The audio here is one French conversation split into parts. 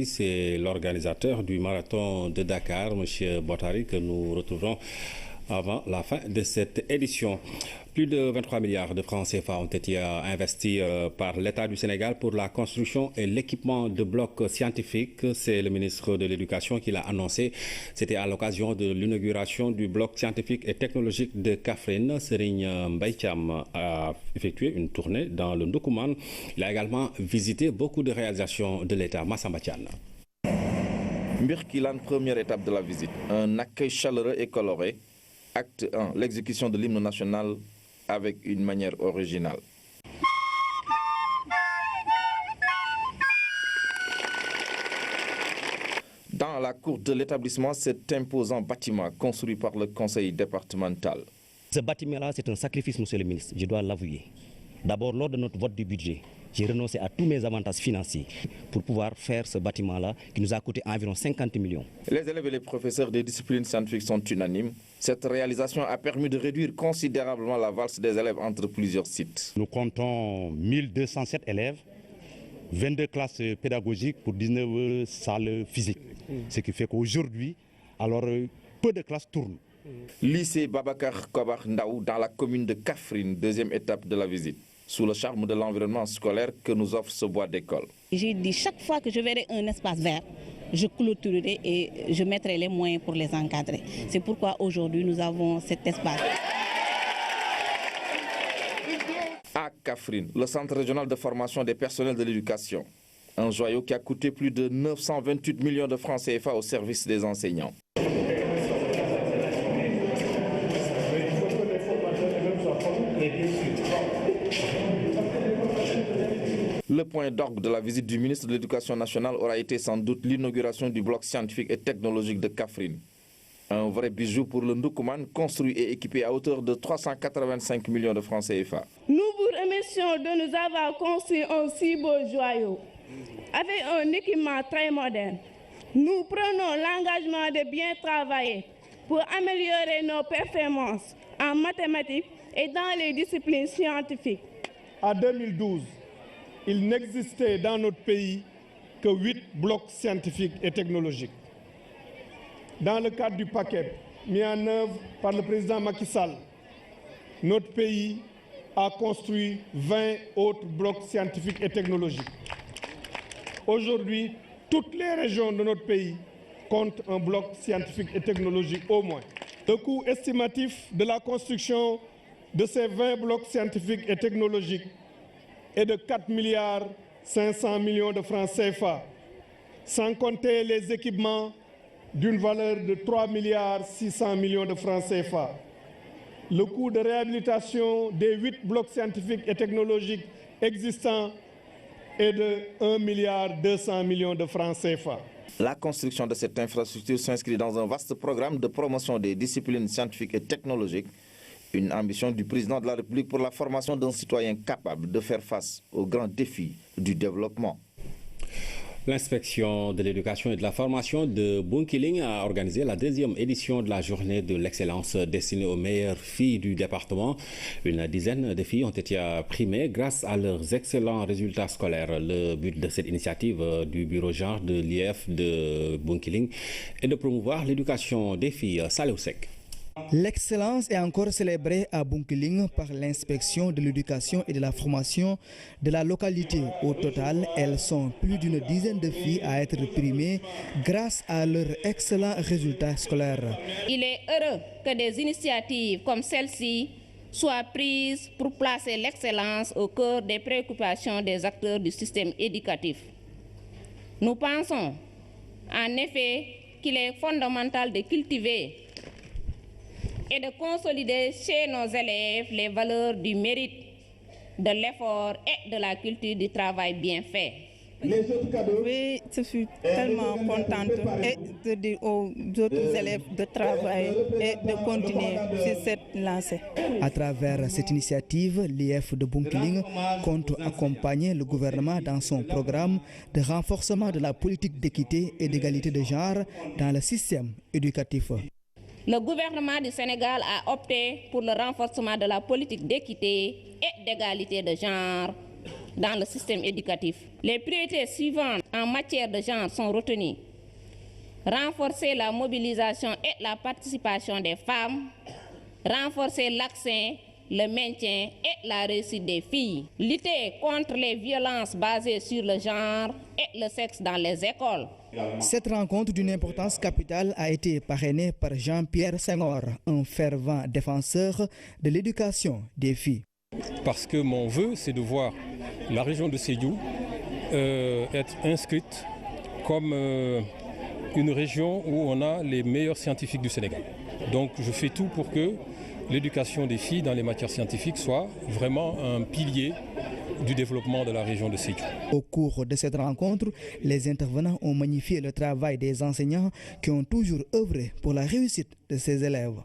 C'est l'organisateur du marathon de Dakar, M. Bottari, que nous retrouverons avant la fin de cette édition. Plus de 23 milliards de francs CFA ont été investis par l'État du Sénégal pour la construction et l'équipement de blocs scientifiques. C'est le ministre de l'Éducation qui l'a annoncé. C'était à l'occasion de l'inauguration du bloc scientifique et technologique de Kaffrine. Serigne Mbaye Thiam a effectué une tournée dans le Ndoukoumane. Il a également visité beaucoup de réalisations de l'État. Massamba Thiane. Mbirkilan, première étape de la visite. Un accueil chaleureux et coloré. Acte 1, l'exécution de l'hymne national avec une manière originale. Dans la cour de l'établissement, cet imposant bâtiment construit par le conseil départemental. Ce bâtiment-là, c'est un sacrifice, monsieur le ministre, je dois l'avouer. D'abord, lors de notre vote du budget, j'ai renoncé à tous mes avantages financiers pour pouvoir faire ce bâtiment-là qui nous a coûté environ 50 millions. Les élèves et les professeurs des disciplines scientifiques sont unanimes. Cette réalisation a permis de réduire considérablement la valse des élèves entre plusieurs sites. Nous comptons 1207 élèves, 22 classes pédagogiques pour 19 salles physiques. Ce qui fait qu'aujourd'hui, alors peu de classes tournent. Lycée Babacar Kobar Ndaou dans la commune de Kaffrine, deuxième étape de la visite. Sous le charme de l'environnement scolaire que nous offre ce bois d'école. J'ai dit chaque fois que je verrai un espace vert, je clôturerai et je mettrai les moyens pour les encadrer. C'est pourquoi aujourd'hui nous avons cet espace. À Kaffrine, le centre régional de formation des personnels de l'éducation. Un joyau qui a coûté plus de 928 millions de francs CFA au service des enseignants. Le point d'orgue de la visite du ministre de l'Éducation nationale aura été sans doute l'inauguration du bloc scientifique et technologique de Kaffrine. Un vrai bijou pour le Ndoukoumane, construit et équipé à hauteur de 385 millions de francs CFA. Nous vous remercions de nous avoir construit un si beau joyau avec un équipement très moderne. Nous prenons l'engagement de bien travailler pour améliorer nos performances en mathématiques et dans les disciplines scientifiques. En 2012, il n'existait dans notre pays que 8 blocs scientifiques et technologiques. Dans le cadre du paquet mis en œuvre par le président Macky Sall, notre pays a construit 20 autres blocs scientifiques et technologiques. Aujourd'hui, toutes les régions de notre pays comptent un bloc scientifique et technologique au moins. Le coût estimatif de la construction de ces 20 blocs scientifiques et technologiques est de 4 milliards 500 millions de francs CFA, sans compter les équipements d'une valeur de 3 milliards 600 millions de francs CFA. Le coût de réhabilitation des 8 blocs scientifiques et technologiques existants est de 1 milliard 200 millions de francs CFA. La construction de cette infrastructure s'inscrit dans un vaste programme de promotion des disciplines scientifiques et technologiques. Une ambition du président de la République pour la formation d'un citoyen capable de faire face aux grands défis du développement. L'inspection de l'éducation et de la formation de Bunkiling a organisé la deuxième édition de la journée de l'excellence destinée aux meilleures filles du département. Une dizaine de filles ont été primées grâce à leurs excellents résultats scolaires. Le but de cette initiative du bureau genre de l'IEF de Bunkiling est de promouvoir l'éducation des filles. Saleh Oussek. L'excellence est encore célébrée à Bunkiling par l'inspection de l'éducation et de la formation de la localité. Au total, elles sont plus d'une dizaine de filles à être primées grâce à leurs excellents résultats scolaires. Il est heureux que des initiatives comme celle-ci soient prises pour placer l'excellence au cœur des préoccupations des acteurs du système éducatif. Nous pensons en effet qu'il est fondamental de cultiver et de consolider chez nos élèves les valeurs du mérite, de l'effort et de la culture du travail bien fait. Oui, je suis tellement contente et de dire aux autres élèves de travailler et de continuer sur cette lancée. À travers cette initiative, l'IEF de Bunkiling compte accompagner le gouvernement dans son programme de renforcement de la politique d'équité et d'égalité de genre dans le système éducatif. Le gouvernement du Sénégal a opté pour le renforcement de la politique d'équité et d'égalité de genre dans le système éducatif. Les priorités suivantes en matière de genre sont retenues. Renforcer la mobilisation et la participation des femmes, renforcer l'accès, le maintien et la réussite des filles, lutter contre les violences basées sur le genre et le sexe dans les écoles. Cette rencontre d'une importance capitale a été parrainée par Jean-Pierre Senghor, un fervent défenseur de l'éducation des filles. Parce que mon vœu, c'est de voir la région de Sédhiou être inscrite comme une région où on a les meilleurs scientifiques du Sénégal. Donc je fais tout pour que l'éducation des filles dans les matières scientifiques soit vraiment un pilier du développement de la région de Sédhiou. Au cours de cette rencontre, les intervenants ont magnifié le travail des enseignants qui ont toujours œuvré pour la réussite de ces élèves.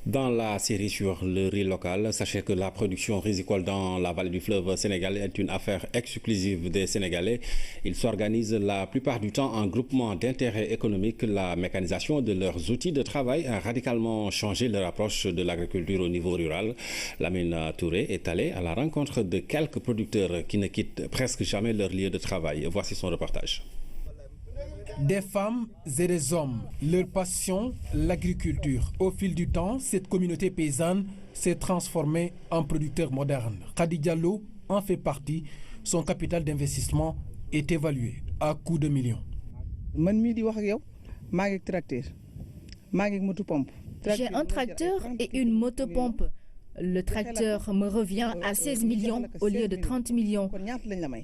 Dans la série sur le riz local, sachez que la production risicole dans la vallée du fleuve sénégalais est une affaire exclusive des Sénégalais. Ils s'organisent la plupart du temps en groupement d'intérêt économique. La mécanisation de leurs outils de travail a radicalement changé leur approche de l'agriculture au niveau rural. Lamine Touré est allé à la rencontre de quelques producteurs qui ne quittent presque jamais leur lieu de travail. Voici son reportage. Des femmes et des hommes, leur passion, l'agriculture. Au fil du temps, cette communauté paysanne s'est transformée en producteur moderne. Khady Diallo en fait partie. Son capital d'investissement est évalué à coût de millions. J'ai un tracteur et une motopompe. Le tracteur me revient à 16 millions au lieu de 30 millions.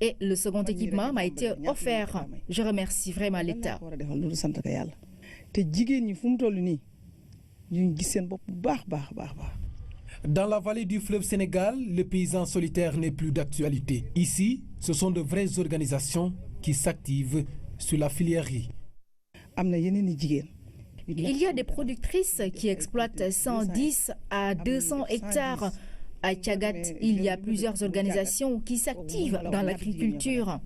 Et le second équipement m'a été offert. Je remercie vraiment l'État. Dans la vallée du fleuve Sénégal, le paysan solitaire n'est plus d'actualité. Ici, ce sont de vraies organisations qui s'activent sur la filière riz. Il y a des productrices qui exploitent 110 à 200 hectares. À Tchagat, il y a plusieurs organisations qui s'activent dans l'agriculture.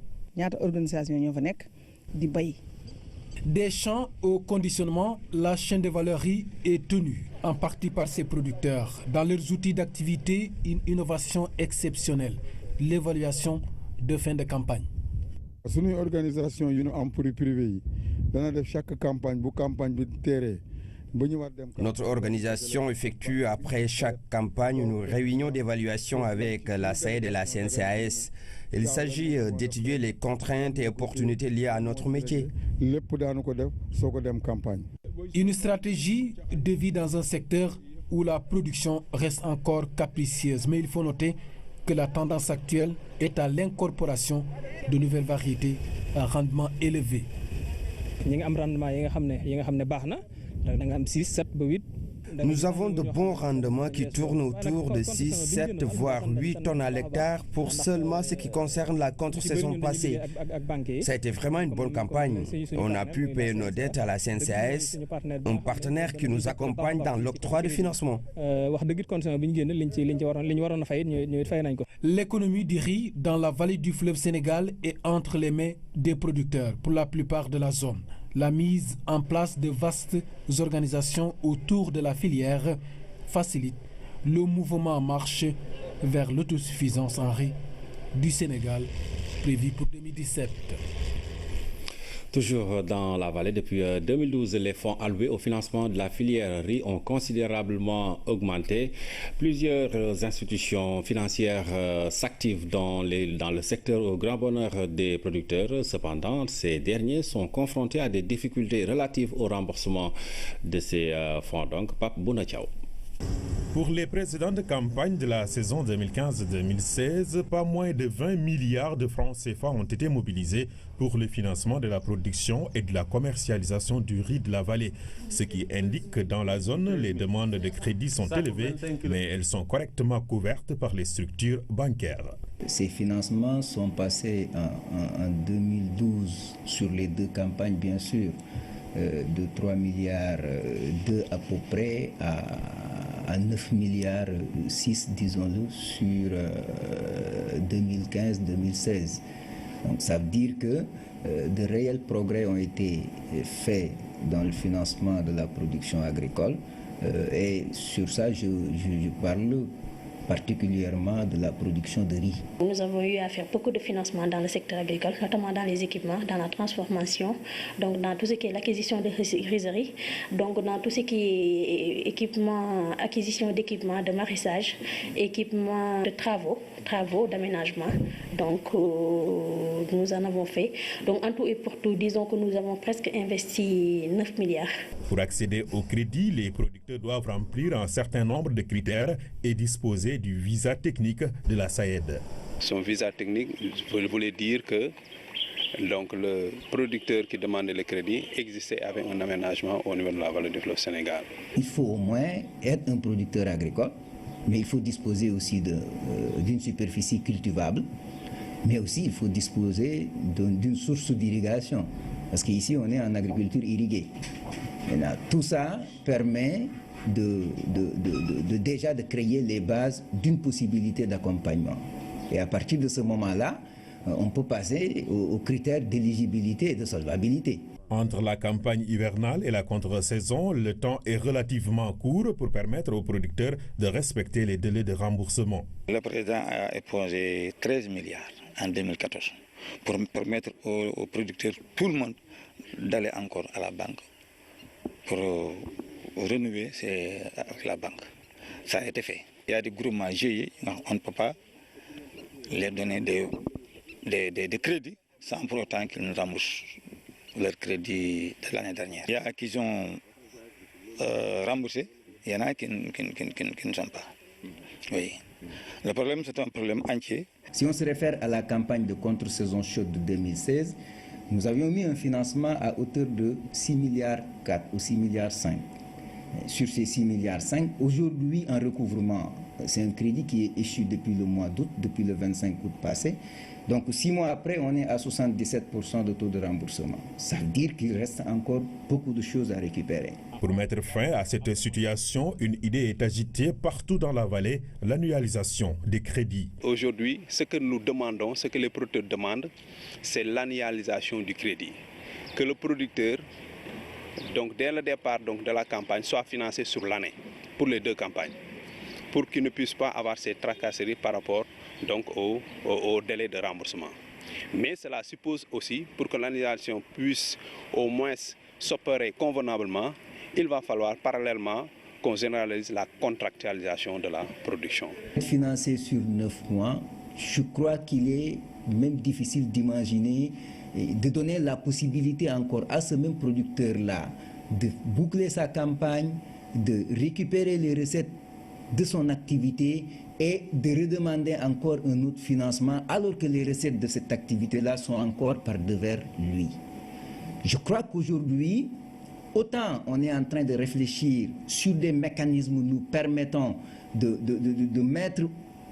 Des champs au conditionnement, la chaîne de valeur riz est tenue en partie par ces producteurs. Dans leurs outils d'activité, une innovation exceptionnelle, l'évaluation de fin de campagne. Une organisation en privé. Notre organisation effectue après chaque campagne une réunion d'évaluation avec la SAED et la CNCAS. Il s'agit d'étudier les contraintes et opportunités liées à notre métier. Une stratégie de vie dans un secteur où la production reste encore capricieuse. Mais il faut noter que la tendance actuelle est à l'incorporation de nouvelles variétés à rendement élevé. Nous avons de bons rendements qui tournent autour de 6, 7, voire 8 tonnes à l'hectare pour seulement ce qui concerne la contre-saison passée. Ça a été vraiment une bonne campagne. On a pu payer nos dettes à la CNCAS, un partenaire qui nous accompagne dans l'octroi de financement. L'économie du riz dans la vallée du fleuve Sénégal est entre les mains des producteurs pour la plupart de la zone. La mise en place de vastes organisations autour de la filière facilite le mouvement en marche vers l'autosuffisance en riz du Sénégal prévu pour 2017. Toujours dans la vallée, depuis 2012, les fonds alloués au financement de la filière riz ont considérablement augmenté. Plusieurs institutions financières s'activent dans le secteur au grand bonheur des producteurs. Cependant, ces derniers sont confrontés à des difficultés relatives au remboursement de ces fonds. Donc, Pape Bounatiao. Pour les précédentes campagnes de la saison 2015-2016, pas moins de 20 milliards de francs CFA ont été mobilisés pour le financement de la production et de la commercialisation du riz de la vallée. Ce qui indique que dans la zone, les demandes de crédit sont élevées, mais elles sont correctement couvertes par les structures bancaires. Ces financements sont passés en 2012 sur les deux campagnes, bien sûr, de 3 milliards 2 à peu près à 9 milliards 6, disons-le, sur 2015-2016. Donc ça veut dire que de réels progrès ont été faits dans le financement de la production agricole et sur ça je parle particulièrement de la production de riz. Nous avons eu à faire beaucoup de financement dans le secteur agricole, notamment dans les équipements, dans la transformation, donc dans tout ce qui est l'acquisition de rizeries, donc dans tout ce qui est équipement, acquisition d'équipements de maraîchage, équipement de travaux d'aménagement. Donc nous en avons fait. Donc en tout et pour tout, disons que nous avons presque investi 9 milliards. Pour accéder au crédit, les producteurs doivent remplir un certain nombre de critères et disposer du visa technique de la SAED. Son visa technique voulait dire que donc, le producteur qui demandait le crédit existait avec un aménagement au niveau de la vallée du fleuve Sénégal. Il faut au moins être un producteur agricole, mais il faut disposer aussi d'une superficie cultivable, mais aussi il faut disposer d'une source d'irrigation, parce qu'ici on est en agriculture irriguée. Maintenant, tout ça permet déjà de créer les bases d'une possibilité d'accompagnement. Et à partir de ce moment-là, on peut passer aux critères d'éligibilité et de solvabilité. Entre la campagne hivernale et la contre-saison, le temps est relativement court pour permettre aux producteurs de respecter les délais de remboursement. Le président a épongé 13 milliards en 2014 pour permettre aux producteurs, tout le monde, d'aller encore à la banque pour renouveler avec la banque. Ça a été fait. Il y a des groupements GIE, on ne peut pas les donner des crédits sans pour autant qu'ils nous remboursent leur crédit de l'année dernière. Il y a qui ont remboursé, il y en a qui ne sont pas. Oui. Le problème, c'est un problème entier. Si on se réfère à la campagne de contre-saison chaude de 2016, nous avions mis un financement à hauteur de 6,4 milliards ou 6,5 milliards. Sur ces 6,5 milliards, aujourd'hui en recouvrement, c'est un crédit qui est issu depuis le mois d'août, depuis le 25 août passé. Donc 6 mois après, on est à 77% de taux de remboursement. Ça veut dire qu'il reste encore beaucoup de choses à récupérer. Pour mettre fin à cette situation, une idée est agitée partout dans la vallée, l'annualisation des crédits. Aujourd'hui, ce que nous demandons, ce que les producteurs demandent, c'est l'annualisation du crédit. Que le producteur, donc dès le départ de la campagne, soit financé sur l'année, pour les deux campagnes, pour qu'il ne puisse pas avoir ces tracasseries par rapport donc, au délai de remboursement. Mais cela suppose aussi, pour que l'annualisation puisse au moins s'opérer convenablement, il va falloir parallèlement qu'on généralise la contractualisation de la production. Financer sur 9 mois, je crois qu'il est même difficile d'imaginer, de donner la possibilité encore à ce même producteur-là de boucler sa campagne, de récupérer les recettes de son activité et de redemander encore un autre financement alors que les recettes de cette activité-là sont encore par devers lui. Je crois qu'aujourd'hui, autant on est en train de réfléchir sur des mécanismes nous permettant de mettre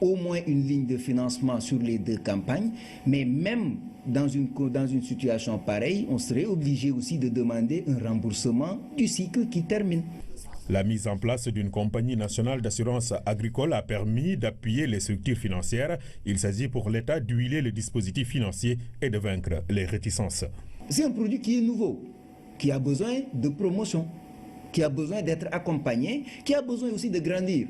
au moins une ligne de financement sur les deux campagnes, mais même dans une situation pareille, on serait obligé aussi de demander un remboursement du cycle qui termine. La mise en place d'une compagnie nationale d'assurance agricole a permis d'appuyer les structures financières. Il s'agit pour l'État d'huiler le dispositif financier et de vaincre les réticences. C'est un produit qui est nouveau, qui a besoin de promotion, qui a besoin d'être accompagné, qui a besoin aussi de grandir.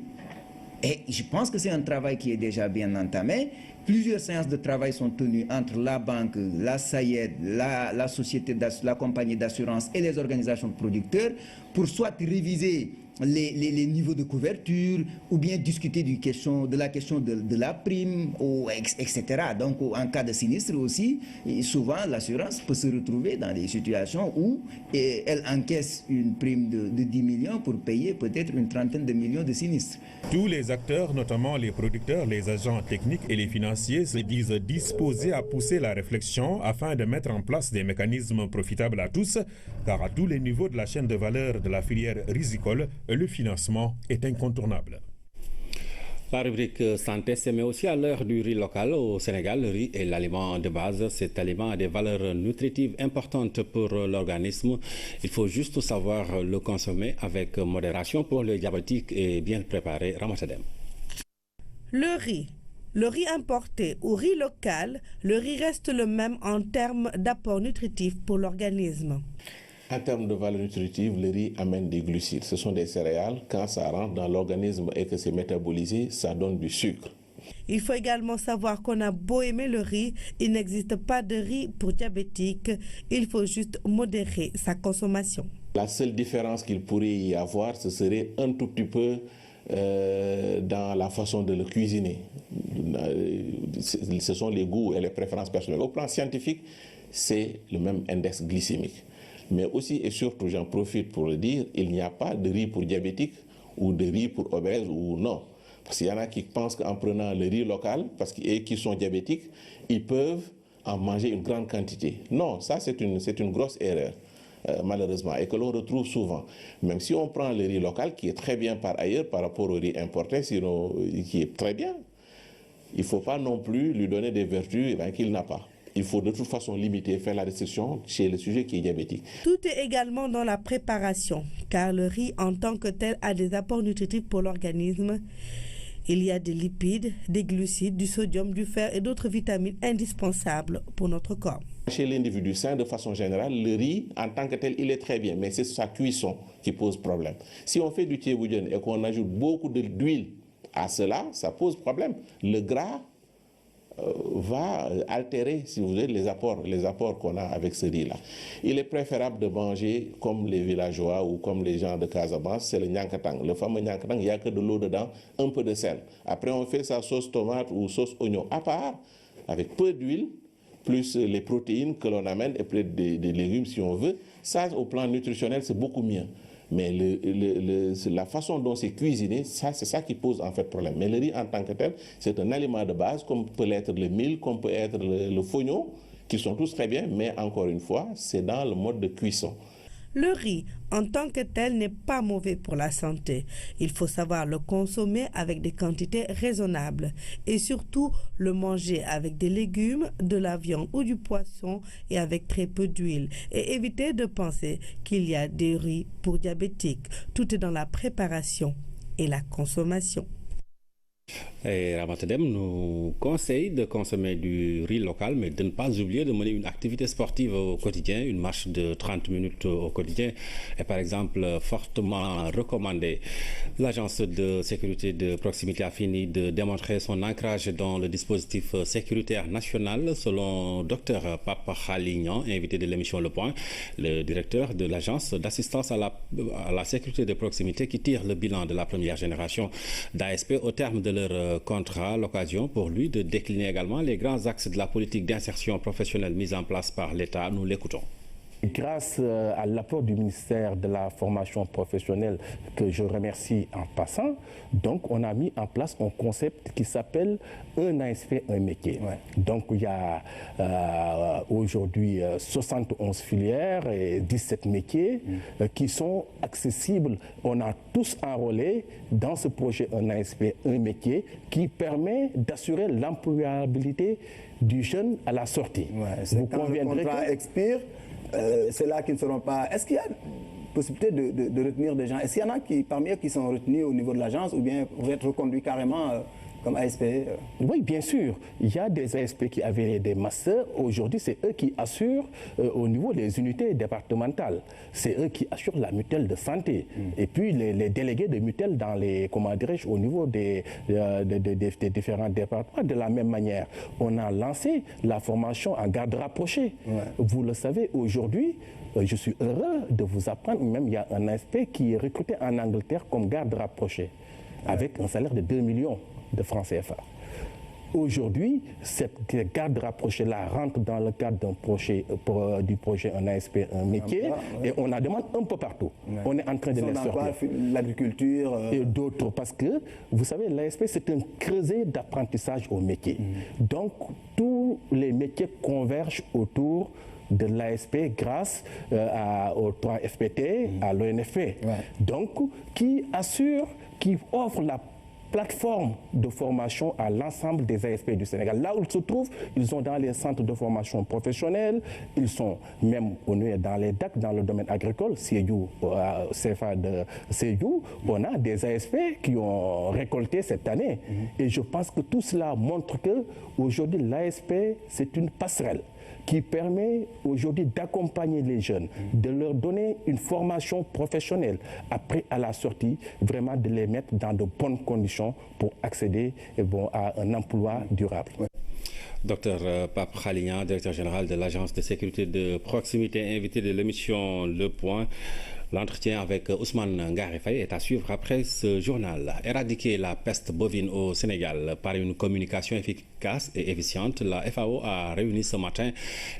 Et je pense que c'est un travail qui est déjà bien entamé. Plusieurs séances de travail sont tenues entre la banque, la SAED, la société, la compagnie d'assurance et les organisations de producteurs pour soit réviser les niveaux de couverture ou bien discuter de la question de la prime, etc. Donc en cas de sinistre aussi, souvent l'assurance peut se retrouver dans des situations où elle encaisse une prime de 10 millions pour payer peut-être une trentaine de millions de sinistres. Tous les acteurs, notamment les producteurs, les agents techniques et les financiers, se disent disposés à pousser la réflexion afin de mettre en place des mécanismes profitables à tous, car à tous les niveaux de la chaîne de valeur de la filière risicole, le financement est incontournable. La rubrique santé se met aussi à l'heure du riz local au Sénégal. Le riz est l'aliment de base. Cet aliment a des valeurs nutritives importantes pour l'organisme. Il faut juste savoir le consommer avec modération pour les diabétiques et bien préparer. Ramasadem. Le riz importé ou riz local, le riz reste le même en termes d'apport nutritif pour l'organisme. En termes de valeur nutritive, le riz amène des glucides. Ce sont des céréales. Quand ça rentre dans l'organisme et que c'est métabolisé, ça donne du sucre. Il faut également savoir qu'on a beau aimer le riz, il n'existe pas de riz pour diabétiques. Il faut juste modérer sa consommation. La seule différence qu'il pourrait y avoir, ce serait un tout petit peu dans la façon de le cuisiner. Ce sont les goûts et les préférences personnelles. Au plan scientifique, c'est le même index glycémique. Mais aussi et surtout, j'en profite pour le dire, il n'y a pas de riz pour diabétiques ou de riz pour obèses ou non. Parce qu'il y en a qui pensent qu'en prenant le riz local et qui sont diabétiques, ils peuvent en manger une grande quantité. Non, ça c'est une grosse erreur, malheureusement, et que l'on retrouve souvent. Même si on prend le riz local, qui est très bien par ailleurs par rapport au riz importé, sinon, qui est très bien, il ne faut pas non plus lui donner des vertus qu'il n'a pas. Il faut de toute façon limiter, faire la restriction chez le sujet qui est diabétique. Tout est également dans la préparation, car le riz en tant que tel a des apports nutritifs pour l'organisme. Il y a des lipides, des glucides, du sodium, du fer et d'autres vitamines indispensables pour notre corps. Chez l'individu sain, de façon générale, le riz en tant que tel, il est très bien, mais c'est sa cuisson qui pose problème. Si on fait du thieboudiène et qu'on ajoute beaucoup d'huile à cela, ça pose problème. Le gras va altérer, si vous voulez, les apports qu'on a avec ce riz-là. Il est préférable de manger comme les villageois ou comme les gens de Casamance, c'est le nyankatang. Le fameux nyankatang, il n'y a que de l'eau dedans, un peu de sel. Après, on fait sa sauce tomate ou sauce oignon à part, avec peu d'huile, plus les protéines que l'on amène et peut-être des légumes si on veut. Ça, au plan nutritionnel, c'est beaucoup mieux. Mais la façon dont c'est cuisiné, c'est ça qui pose en fait problème. Mais le riz en tant que tel, c'est un aliment de base, comme peut l'être le mil, comme peut être le fognon, qui sont tous très bien, mais encore une fois, c'est dans le mode de cuisson. Le riz, en tant que tel, n'est pas mauvais pour la santé. Il faut savoir le consommer avec des quantités raisonnables et surtout le manger avec des légumes, de la viande ou du poisson et avec très peu d'huile. Et éviter de penser qu'il y a des riz pour diabétiques. Tout est dans la préparation et la consommation. Et Ramatadem nous conseille de consommer du riz local, mais de ne pas oublier de mener une activité sportive au quotidien. Une marche de 30 minutes au quotidien est par exemple fortement recommandée. L'agence de sécurité de proximité a fini de démontrer son ancrage dans le dispositif sécuritaire national, selon Dr Papa Khalignan, invité de l'émission Le Point, le directeur de l'agence d'assistance à la sécurité de proximité qui tire le bilan de la première génération d'ASP au terme de leur contrat, l'occasion pour lui de décliner également les grands axes de la politique d'insertion professionnelle mise en place par l'État. Nous l'écoutons. Grâce à l'apport du ministère de la formation professionnelle, que je remercie en passant, donc on a mis en place un concept qui s'appelle un ASP, un métier. Ouais. Donc il y a aujourd'hui 71 filières et 17 métiers qui sont accessibles. On a tous enrôlé dans ce projet un ASP, un métier qui permet d'assurer l'employabilité du jeune à la sortie. Ouais, vous conviendrez que le contrat expire. C'est là qu'ils ne seront pas. Est-ce qu'il y a possibilité de retenir des gens? Est-ce qu'il y en a parmi eux qui sont retenus au niveau de l'agence ou bien vous êtes reconduits carrément comme ASP? Oui, bien sûr. Il y a des ASP qui avaient des masters. Aujourd'hui, c'est eux qui assurent au niveau des unités départementales. C'est eux qui assurent la mutuelle de santé. Et puis les délégués de mutuelle dans les, comment dirais-je, au niveau des différents départements. De la même manière, on a lancé la formation en garde rapprochée. Ouais. Vous le savez, aujourd'hui, je suis heureux de vous apprendre, même il y a un ASP qui est recruté en Angleterre comme garde rapproché, avec un salaire de 2 millions de francs CFA. Aujourd'hui, cette garde rapprochée-là rentre dans le cadre du projet Un ASP, un métier, et on la demande un peu partout. Ouais. On est en train de les sortir. L'agriculture et d'autres, parce que, vous savez, l'ASP, c'est un creuset d'apprentissage au métier. Donc, tous les métiers convergent autour de l'ASP grâce au 3FPT, à l'ONFP. Ouais. Donc, qui offre la plateforme de formation à l'ensemble des ASP du Sénégal. Là où ils se trouvent, ils sont dans les centres de formation professionnelle, ils sont même dans les DAC, dans le domaine agricole, Sédhiou, CFA de Sédhiou, on a des ASP qui ont récolté cette année. Et je pense que tout cela montre qu'aujourd'hui, l'ASP, c'est une passerelle qui permet aujourd'hui d'accompagner les jeunes, de leur donner une formation professionnelle. Après, à la sortie, vraiment de les mettre dans de bonnes conditions pour accéder à un emploi durable. Docteur Pape Khalignan, directeur général de l'Agence de sécurité de proximité, invité de l'émission Le Point. L'entretien avec Ousmane Ngari Faye est à suivre après ce journal. Éradiquer la peste bovine au Sénégal par une communication efficace et efficiente, la FAO a réuni ce matin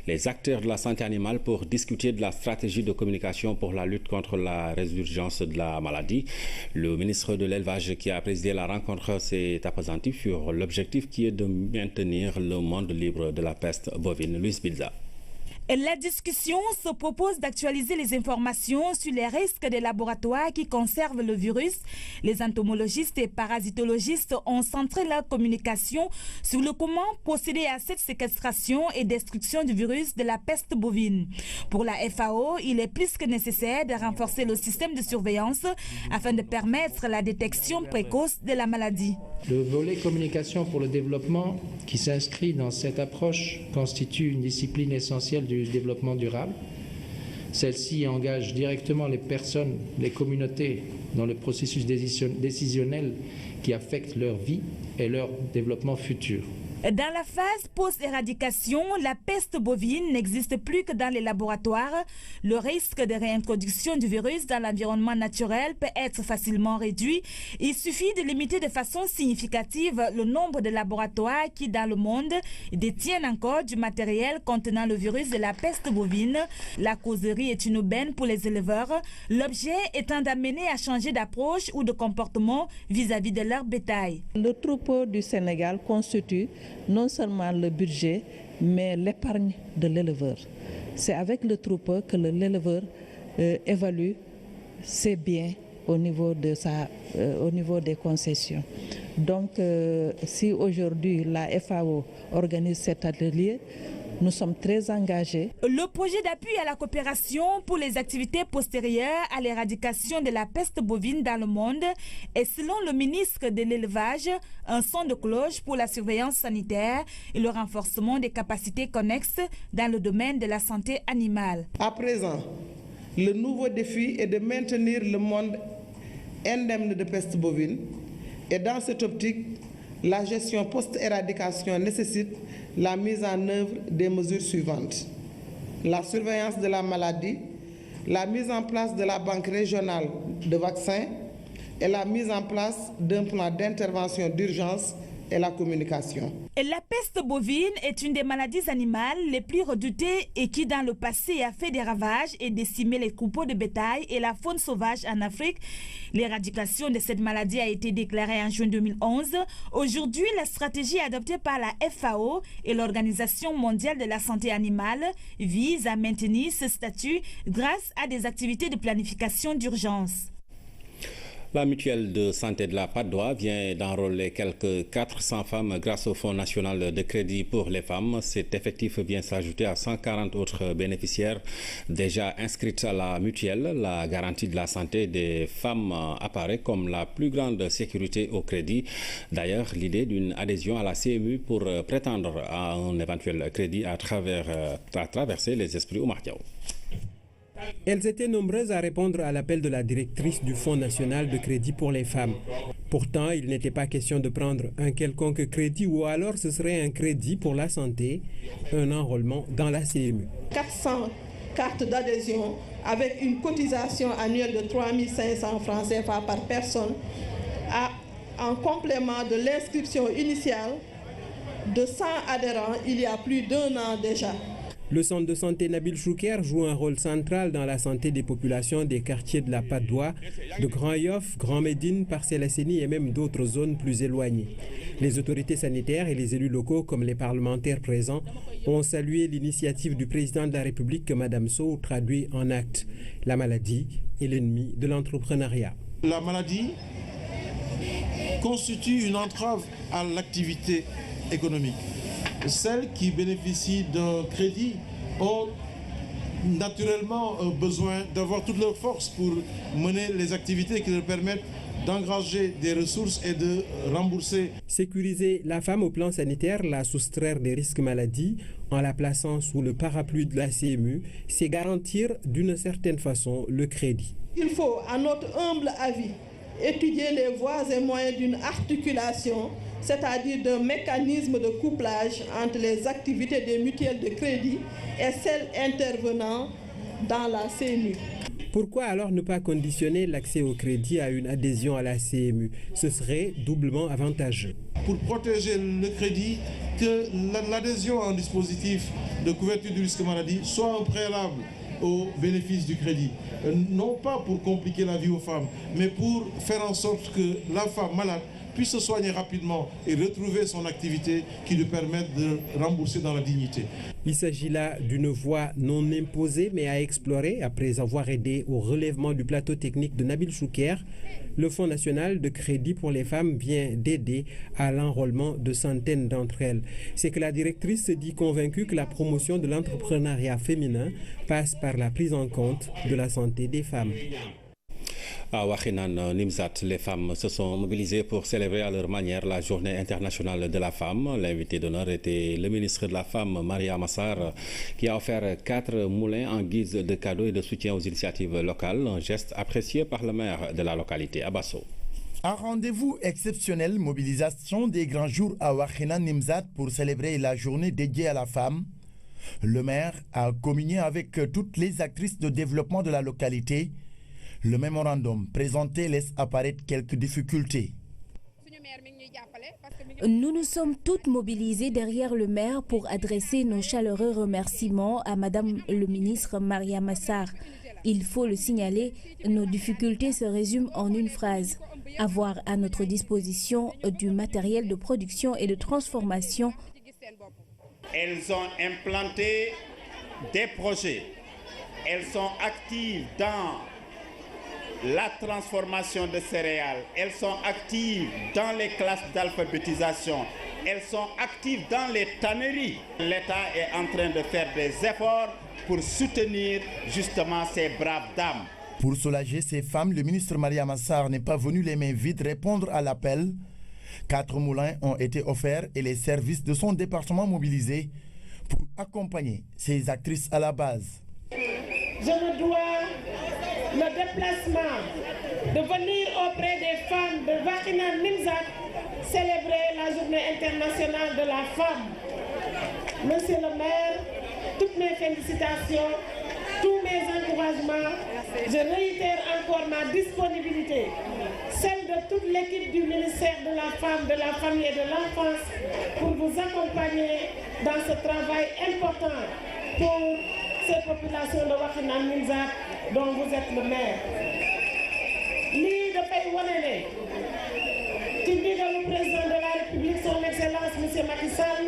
les acteurs de la santé animale pour discuter de la stratégie de communication pour la lutte contre la résurgence de la maladie. Le ministre de l'Élevage qui a présidé la rencontre s'est appesanti sur l'objectif qui est de maintenir le monde libre de la peste bovine. Luis Bilza. La discussion se propose d'actualiser les informations sur les risques des laboratoires qui conservent le virus. Les entomologistes et parasitologistes ont centré leur communication sur le comment procéder à cette séquestration et destruction du virus de la peste bovine. Pour la FAO, il est plus que nécessaire de renforcer le système de surveillance afin de permettre la détection précoce de la maladie. Le volet communication pour le développement qui s'inscrit dans cette approche constitue une discipline essentielle du développement durable. Celle-ci engage directement les personnes, les communautés dans le processus décisionnel qui affecte leur vie et leur développement futur. Dans la phase post-éradication, la peste bovine n'existe plus que dans les laboratoires. Le risque de réintroduction du virus dans l'environnement naturel peut être facilement réduit. Il suffit de limiter de façon significative le nombre de laboratoires qui, dans le monde, détiennent encore du matériel contenant le virus de la peste bovine. La causerie est une aubaine pour les éleveurs, l'objet étant d'amener à changer d'approche ou de comportement vis-à-vis de leur bétail. Le troupeau du Sénégal constitue non seulement le budget, mais l'épargne de l'éleveur. C'est avec le troupeau que l'éleveur évalue ses biens au niveau des concessions. Donc, si aujourd'hui la FAO organise cet atelier, nous sommes très engagés. Le projet d'appui à la coopération pour les activités postérieures à l'éradication de la peste bovine dans le monde est, selon le ministre de l'Élevage, un son de cloche pour la surveillance sanitaire et le renforcement des capacités connexes dans le domaine de la santé animale. À présent, le nouveau défi est de maintenir le monde indemne de peste bovine. Et dans cette optique, la gestion post-éradication nécessite la mise en œuvre des mesures suivantes. La surveillance de la maladie, la mise en place de la banque régionale de vaccins et la mise en place d'un plan d'intervention d'urgence et la communication. La peste bovine est une des maladies animales les plus redoutées et qui, dans le passé, a fait des ravages et décimé les troupeaux de bétail et la faune sauvage en Afrique. L'éradication de cette maladie a été déclarée en juin 2011. Aujourd'hui, la stratégie adoptée par la FAO et l'Organisation mondiale de la santé animale vise à maintenir ce statut grâce à des activités de planification d'urgence. La mutuelle de santé de la Patte d'Oie vient d'enrôler quelques 400 femmes grâce au Fonds national de crédit pour les femmes. Cet effectif vient s'ajouter à 140 autres bénéficiaires déjà inscrites à la mutuelle. La garantie de la santé des femmes apparaît comme la plus grande sécurité au crédit. D'ailleurs, l'idée d'une adhésion à la CMU pour prétendre à un éventuel crédit a traversé les esprits Oumar Diaw. Elles étaient nombreuses à répondre à l'appel de la directrice du Fonds national de crédit pour les femmes. Pourtant, il n'était pas question de prendre un quelconque crédit ou alors ce serait un crédit pour la santé, un enrôlement dans la CMU. 400 cartes d'adhésion avec une cotisation annuelle de 3 500 francs CFA par personne en complément de l'inscription initiale de 100 adhérents il y a plus d'1 an déjà. Le centre de santé Nabil Chouker joue un rôle central dans la santé des populations des quartiers de la Patte d'Oie, de Grand Yoff, Grand Médine, Parcelles Assainies et même d'autres zones plus éloignées. Les autorités sanitaires et les élus locaux, comme les parlementaires présents, ont salué l'initiative du président de la République, Mme Sow, traduit en actes. La maladie est l'ennemi de l'entrepreneuriat. La maladie constitue une entrave à l'activité économique. Celles qui bénéficient d'un crédit ont naturellement besoin d'avoir toutes leurs forces pour mener les activités qui leur permettent d'engranger des ressources et de rembourser. Sécuriser la femme au plan sanitaire, la soustraire des risques maladies en la plaçant sous le parapluie de la CMU, c'est garantir d'une certaine façon le crédit. Il faut, à notre humble avis, étudier les voies et moyens d'une articulation, c'est-à-dire d'un mécanisme de couplage entre les activités des mutuelles de crédit et celles intervenant dans la CMU. Pourquoi alors ne pas conditionner l'accès au crédit à une adhésion à la CMU? Ce serait doublement avantageux. Pour protéger le crédit, que l'adhésion à un dispositif de couverture du risque maladie soit un préalable au bénéfice du crédit. Non pas pour compliquer la vie aux femmes, mais pour faire en sorte que la femme malade puisse se soigner rapidement et retrouver son activité qui lui permette de rembourser dans la dignité. Il s'agit là d'une voie non imposée mais à explorer après avoir aidé au relèvement du plateau technique de Nabil Choucair. Le Fonds national de crédit pour les femmes vient d'aider à l'enrôlement de centaines d'entre elles. C'est que la directrice se dit convaincue que la promotion de l'entrepreneuriat féminin passe par la prise en compte de la santé des femmes. À Wakhinane Nimzat, les femmes se sont mobilisées pour célébrer à leur manière la journée internationale de la femme. L'invité d'honneur était le ministre de la Femme, Maria Massar, qui a offert 4 moulins en guise de cadeaux et de soutien aux initiatives locales, un geste apprécié par le maire de la localité, Abasso. Un rendez-vous exceptionnel, mobilisation des grands jours à Wakhinane Nimzat pour célébrer la journée dédiée à la femme. Le maire a communié avec toutes les actrices de développement de la localité. Le mémorandum présenté laisse apparaître quelques difficultés. Nous nous sommes toutes mobilisées derrière le maire pour adresser nos chaleureux remerciements à Madame le ministre Maria Massar. Il faut le signaler, nos difficultés se résument en une phrase. Avoir à notre disposition du matériel de production et de transformation. Elles ont implanté des projets. Elles sont actives dans la transformation de céréales, elles sont actives dans les classes d'alphabétisation, elles sont actives dans les tanneries. L'État est en train de faire des efforts pour soutenir justement ces braves dames. Pour soulager ces femmes, le ministre Maria Massar n'est pas venu les mains vides répondre à l'appel. 4 moulins ont été offerts et les services de son département mobilisés pour accompagner ces actrices à la base. Je me dois le déplacement de venir auprès des femmes de Wakhinane Nimzat célébrer la journée internationale de la femme. Monsieur le maire, toutes mes félicitations, tous mes encouragements. Je réitère encore ma disponibilité, celle de toute l'équipe du ministère de la Femme, de la Famille et de l'Enfance pour vous accompagner dans ce travail important pour ces populations de Wakhinane Nimzat dont vous êtes le maire. Lii dafay wane ne ci ndigalu président de la République son excellence monsieur Macky Sall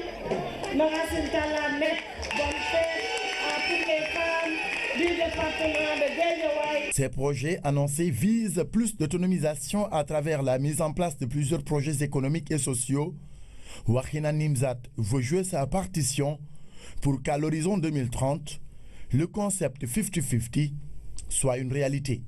na Racine Talla nekk bonne fête à toutes les femmes du département de Guédiawaye. Ces projets annoncés visent plus d'autonomisation à travers la mise en place de plusieurs projets économiques et sociaux. Wakhinane Nimzat veut jouer sa partition pour qu'à l'horizon 2030, le concept 50-50 soit une réalité.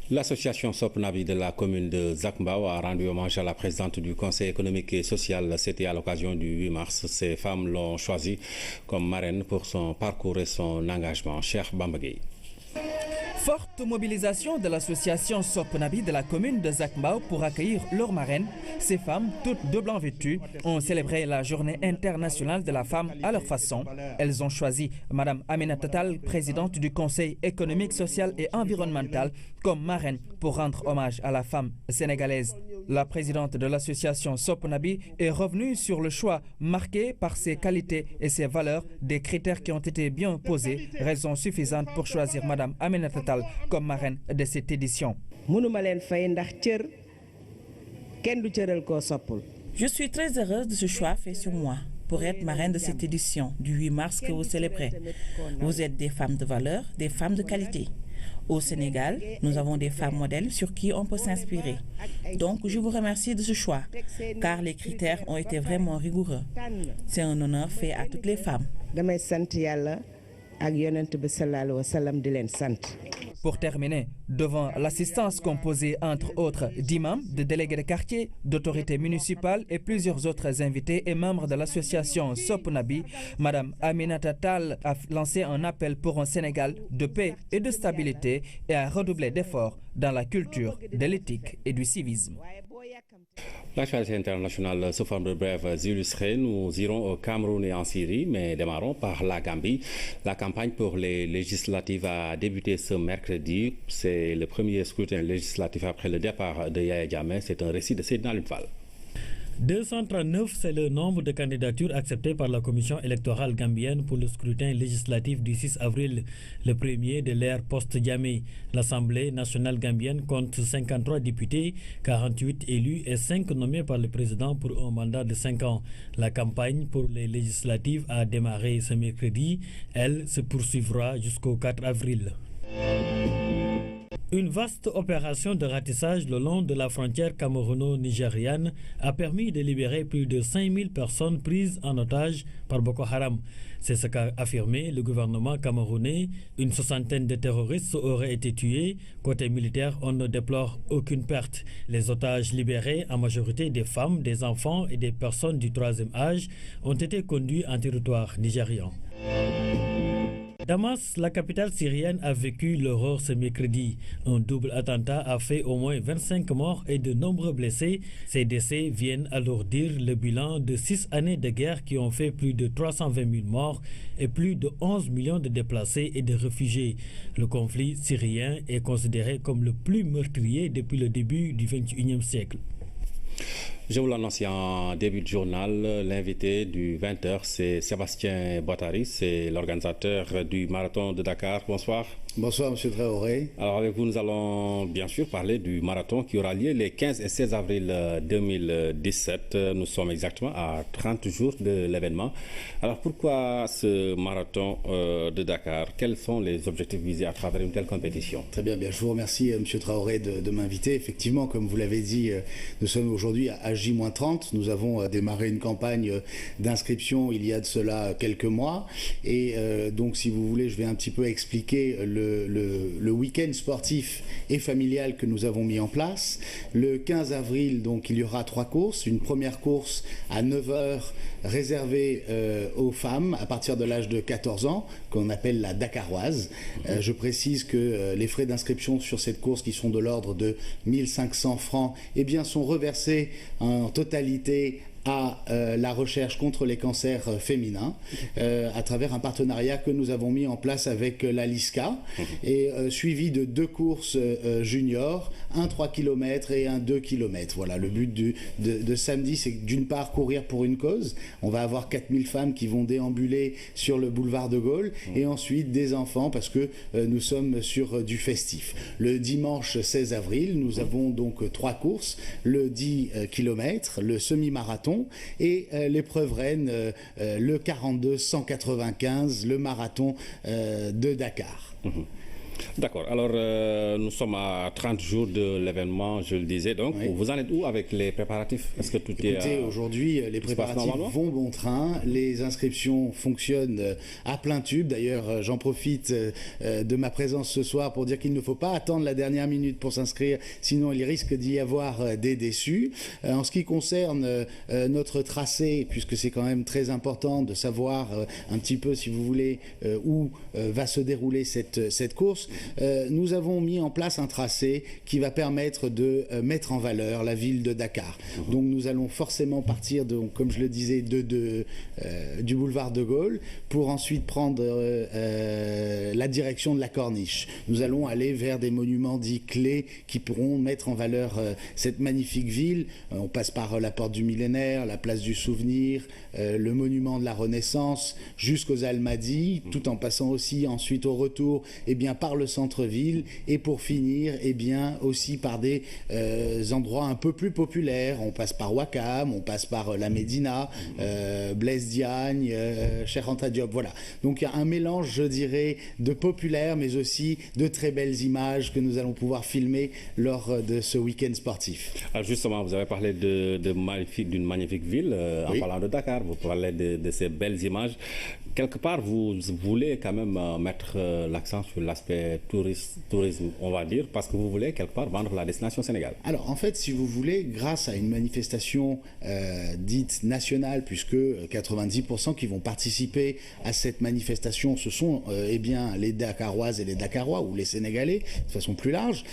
L'association Sopnabi de la commune de Zac Mbao a rendu hommage à la présidente du Conseil économique et social. C'était à l'occasion du 8 mars. Ces femmes l'ont choisie comme marraine pour son parcours et son engagement. Cheikh Bamba Gueye. Forte mobilisation de l'association Sopnabi de la commune de Zac Mbao pour accueillir leur marraine. Ces femmes, toutes de blanc vêtues, ont célébré la journée internationale de la femme à leur façon. Elles ont choisi Mme Aminata Tall, présidente du Conseil économique, social et environnemental, comme marraine pour rendre hommage à la femme sénégalaise. La présidente de l'association Sopnabi est revenue sur le choix marqué par ses qualités et ses valeurs, des critères qui ont été bien posés, raison suffisante pour choisir Mme Aminata Tall comme marraine de cette édition. Je suis très heureuse de ce choix fait sur moi pour être marraine de cette édition du 8 mars que vous célébrez. Vous êtes des femmes de valeur, des femmes de qualité. Au Sénégal, nous avons des femmes modèles sur qui on peut s'inspirer. Donc, je vous remercie de ce choix, car les critères ont été vraiment rigoureux. C'est un honneur fait à toutes les femmes. Pour terminer, devant l'assistance composée entre autres d'imams, de délégués de quartier, d'autorités municipales et plusieurs autres invités et membres de l'association Sopnabi, Mme Aminata Tall a lancé un appel pour un Sénégal de paix et de stabilité et a redoublé d'efforts dans la culture de l'éthique et du civisme. L'actualité internationale sous forme de brèves illustrées. Nous irons au Cameroun et en Syrie, mais démarrons par la Gambie. La campagne pour les législatives a débuté ce mercredi. C'est le premier scrutin législatif après le départ de Yaya Jammeh. C'est un récit de Seydina Lutfal. 239, c'est le nombre de candidatures acceptées par la commission électorale gambienne pour le scrutin législatif du 6 avril, le premier de l'ère post-Jammeh. L'Assemblée nationale gambienne compte 53 députés, 48 élus et 5 nommés par le président pour un mandat de 5 ans. La campagne pour les législatives a démarré ce mercredi. Elle se poursuivra jusqu'au 4 avril. Une vaste opération de ratissage le long de la frontière camerouno-nigériane a permis de libérer plus de 5000 personnes prises en otage par Boko Haram. C'est ce qu'a affirmé le gouvernement camerounais. Une soixantaine de terroristes auraient été tués. Côté militaire, on ne déplore aucune perte. Les otages libérés, en majorité des femmes, des enfants et des personnes du troisième âge, ont été conduits en territoire nigérian. Damas, la capitale syrienne, a vécu l'horreur ce mercredi. Un double attentat a fait au moins 25 morts et de nombreux blessés. Ces décès viennent alourdir le bilan de 6 années de guerre qui ont fait plus de 320 000 morts et plus de 11 millions de déplacés et de réfugiés. Le conflit syrien est considéré comme le plus meurtrier depuis le début du XXIe siècle. Je vous l'annonce en début de journal, l'invité du 20h, c'est Sébastien Bottary, c'est l'organisateur du marathon de Dakar. Bonsoir. Bonsoir, M. Traoré. Alors avec vous, nous allons bien sûr parler du marathon qui aura lieu les 15 et 16 avril 2017. Nous sommes exactement à 30 jours de l'événement. Alors pourquoi ce marathon de Dakar? Quels sont les objectifs visés à travers une telle compétition? Très bien, je vous remercie M. Traoré de m'inviter. Effectivement, comme vous l'avez dit, nous sommes aujourd'hui à J-30. Nous avons démarré une campagne d'inscription il y a de cela quelques mois. Et donc, si vous voulez, je vais un petit peu expliquer le week-end sportif et familial que nous avons mis en place. Le 15 avril, donc, il y aura 3 courses. Une première course à 9h réservée aux femmes à partir de l'âge de 14 ans, qu'on appelle la Dakaroise. Je précise que les frais d'inscription sur cette course, qui sont de l'ordre de 1500 francs, eh bien, sont reversés en totalité à la recherche contre les cancers féminins à travers un partenariat que nous avons mis en place avec la LISCA et suivi de 2 courses juniors, un 3 km et un 2 km. Voilà, le but de samedi, c'est d'une part courir pour une cause. On va avoir 4000 femmes qui vont déambuler sur le boulevard de Gaulle et ensuite des enfants parce que nous sommes sur du festif. Le dimanche 16 avril, nous avons donc 3 courses, le 10 km, le semi-marathon et l'épreuve reine, le 42-195, le marathon de Dakar. D'accord. Alors, nous sommes à 30 jours de l'événement, je le disais. Donc, vous en êtes où avec les préparatifs? Est-ce que tout Écoutez, aujourd'hui, les préparatifs vont bon train. Les inscriptions fonctionnent à plein tube. D'ailleurs, j'en profite de ma présence ce soir pour dire qu'il ne faut pas attendre la dernière minute pour s'inscrire, sinon il risque d'y avoir des déçus. En ce qui concerne notre tracé, puisque c'est quand même très important de savoir un petit peu, si vous voulez, où va se dérouler cette course, nous avons mis en place un tracé qui va permettre de mettre en valeur la ville de Dakar. Donc nous allons forcément partir, comme je le disais, du boulevard de Gaulle pour ensuite prendre la direction de la Corniche. Nous allons aller vers des monuments dits clés qui pourront mettre en valeur cette magnifique ville. On passe par la porte du millénaire, la place du souvenir, le monument de la Renaissance, jusqu'aux Almadies, tout en passant aussi ensuite au retour par le centre-ville et pour finir aussi par des endroits un peu plus populaires. On passe par Ouakam, on passe par la Médina, Blaise Diagne, Cheikh Anta Diop, voilà. Donc il y a un mélange, je dirais, de populaire mais aussi de très belles images que nous allons pouvoir filmer lors de ce week-end sportif. Alors justement, vous avez parlé d'une magnifique ville en parlant de Dakar, vous parlez de ces belles images. quelque part, vous voulez quand même mettre l'accent sur l'aspect tourisme, on va dire, parce que vous voulez quelque part vendre la destination Sénégal. Alors en fait, si vous voulez, grâce à une manifestation dite nationale, puisque 90% qui vont participer à cette manifestation, ce sont eh bien, les Dakaroises et les Dakarois, ou les Sénégalais, de façon plus large,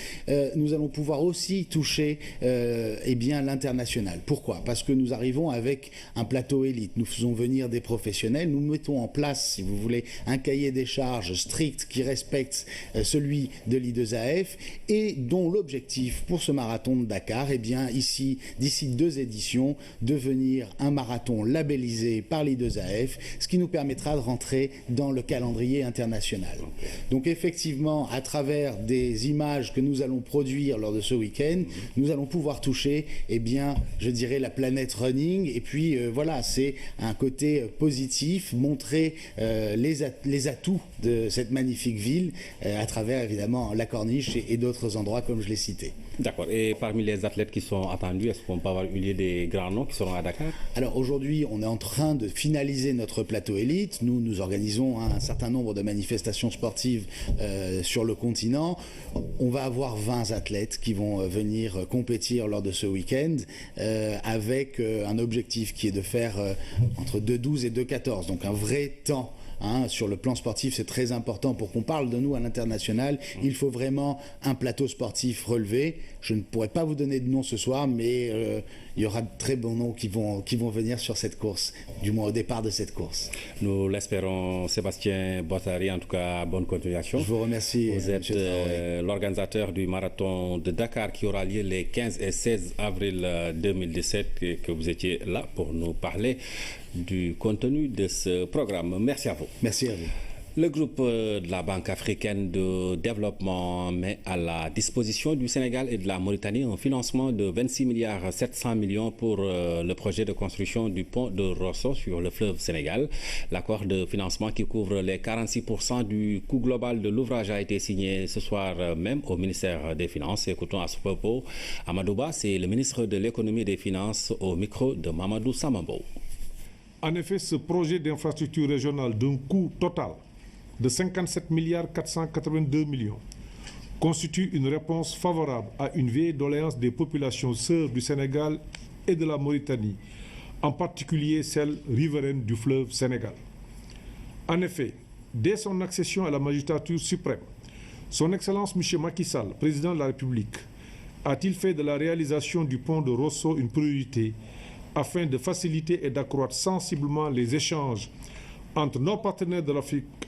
nous allons pouvoir aussi toucher eh bien, l'international. Pourquoi? Parce que nous arrivons avec un plateau élite, nous faisons venir des professionnels, nous mettons en place, si vous voulez, un cahier des charges strict qui respecte celui de l'I2AF et dont l'objectif pour ce marathon de Dakar, eh bien, ici, d'ici 2 éditions, devenir un marathon labellisé par l'I2AF, ce qui nous permettra de rentrer dans le calendrier international. Donc effectivement, à travers des images que nous allons produire lors de ce week-end, nous allons pouvoir toucher, eh bien, je dirais, la planète running. Et puis voilà, c'est un côté positif, montrer les atouts de cette magnifique ville à travers évidemment la Corniche et d'autres endroits comme je l'ai cité. D'accord. Et parmi les athlètes qui sont attendus, est-ce qu'on peut avoir une idée des grands noms qui seront à Dakar? Alors aujourd'hui, on est en train de finaliser notre plateau élite. Nous organisons un certain nombre de manifestations sportives sur le continent. On va avoir 20 athlètes qui vont venir compétir lors de ce week-end avec un objectif qui est de faire entre 2,12 et 2,14, donc un vrai temps. Sur le plan sportif, c'est très important pour qu'on parle de nous à l'international. Il faut vraiment un plateau sportif relevé. Je ne pourrais pas vous donner de nom ce soir, mais il y aura de très bons noms qui vont venir sur cette course, du moins au départ de cette course. Nous l'espérons, Sébastien Bottary. En tout cas, bonne continuation. Je vous remercie. Vous êtes l'organisateur du marathon de Dakar qui aura lieu les 15 et 16 avril 2017 et que vous étiez là pour nous parler du contenu de ce programme. Merci à vous. Merci à vous. Le groupe de la Banque africaine de développement met à la disposition du Sénégal et de la Mauritanie un financement de 26 milliards 700 millions pour le projet de construction du pont de Rosso sur le fleuve Sénégal. L'accord de financement qui couvre les 46% du coût global de l'ouvrage a été signé ce soir même au ministère des Finances. Écoutons à ce propos Amadou Ba, c'est le ministre de l'économie et des Finances au micro de Mamadou Samambo. En effet, ce projet d'infrastructure régionale d'un coût total de 57 milliards 482 millions constitue une réponse favorable à une vieille doléance des populations sœurs du Sénégal et de la Mauritanie, en particulier celles riveraines du fleuve Sénégal. En effet, dès son accession à la magistrature suprême, son Excellence M. Macky Sall, président de la République, a-t-il fait de la réalisation du pont de Rosso une priorité afin de faciliter et d'accroître sensiblement les échanges entre nos partenaires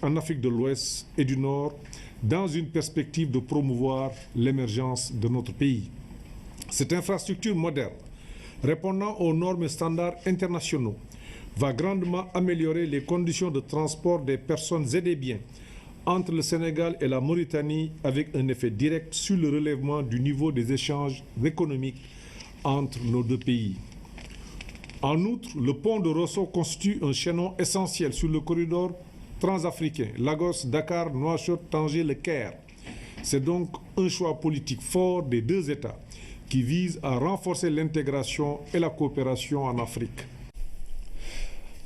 en Afrique de l'Ouest et du Nord, dans une perspective de promouvoir l'émergence de notre pays. Cette infrastructure moderne, répondant aux normes et standards internationaux, va grandement améliorer les conditions de transport des personnes et des biens entre le Sénégal et la Mauritanie, avec un effet direct sur le relèvement du niveau des échanges économiques entre nos deux pays. En outre, le pont de Rosso constitue un chaînon essentiel sur le corridor transafricain, Lagos, Dakar, Nouakchott, Tanger, Le Caire. C'est donc un choix politique fort des deux États qui vise à renforcer l'intégration et la coopération en Afrique.